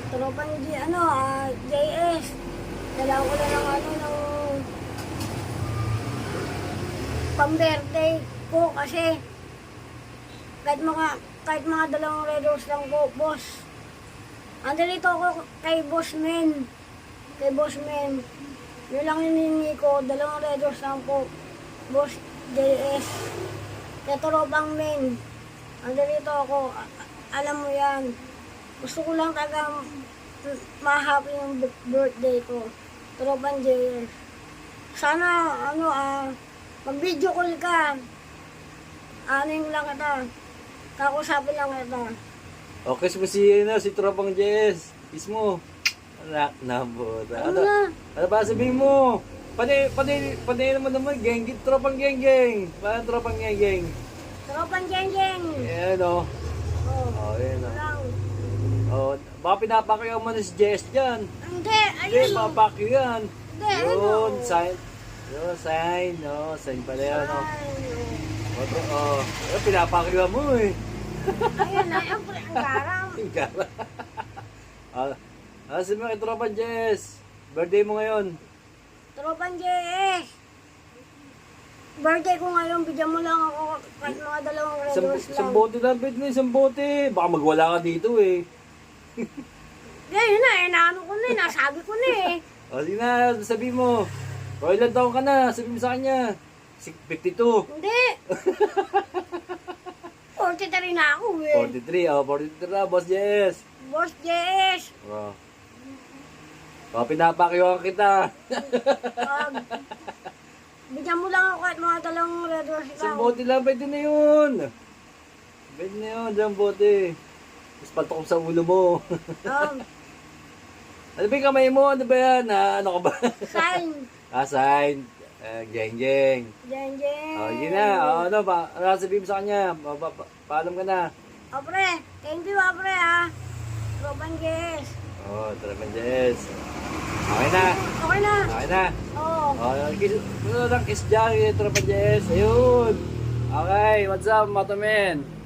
Tropan G, JS. Dala ko na ng ng pang-birthday ko kasi kahit mga dalawang Red Rose lang ko, boss. Andalito ako kay Boss Men. Kay Boss Men. Yun lang hiningi ko, dalawang Red Rose lang po. Boss JS. Kaya Tropang Men. Andalito ako, alam mo yan. Gusto ko lang talaga ma-happy yung birthday ko. Tropang JS. Sana, mag-video call ka. Aning lang kita. Kakusapin lang kita. Okay, si Tropang JS. Kiss mo. Nabuta. Ano ba sabihin mo? Panay naman, geng. Tropang geng. Parang Tropang geng. Tropang geng. Ayan o. Oh, Ayan o. lang. Baka pinapakyaw mo na si JS dyan. Hindi, Hindi, ayun. papakyaw yan. Hindi, Yun, sign. Yun, sign. Sign pala yan. Pinapakyaw mo eh. Ayun, ang garang. Sabi mo kay Tropang JS. Birthday mo ngayon. Tropang JS. Birthday ko ngayon, bigyan mo lang ako kahit mga dalawang Red Rose lang. Isang bote na, isang bote. Baka magwala ka dito eh. Yun na, naano ko na nasabi ko na eh. Sige na, sabi mo. Ilan taon ka na? Sabi mo sa kanya. 52. Hindi. 43 na ako eh. 43 na, Boss JS. Boss JS. Pinapakiwan kita. Bigyan mo lang ako kahit mga dalawang Red Rose lang. Isang bote lang, pwede na yun. Pwede na yun, isang bote. Tapos patok sa ulo mo. Ano ba yung kamay mo? Ano ba yan? Ano ka ba? Sign. Sign. Jeng. Jeng. Yun na. Ano sabihin mo sa kanya? Paalam ka na. Pre, thank you pre ha. Tropang JS. Tropang JS. Okay na. Okay na. Okay na. Oo. Kiss dyan, Tropang JS. Ayun. Okay, what's up, Motomen?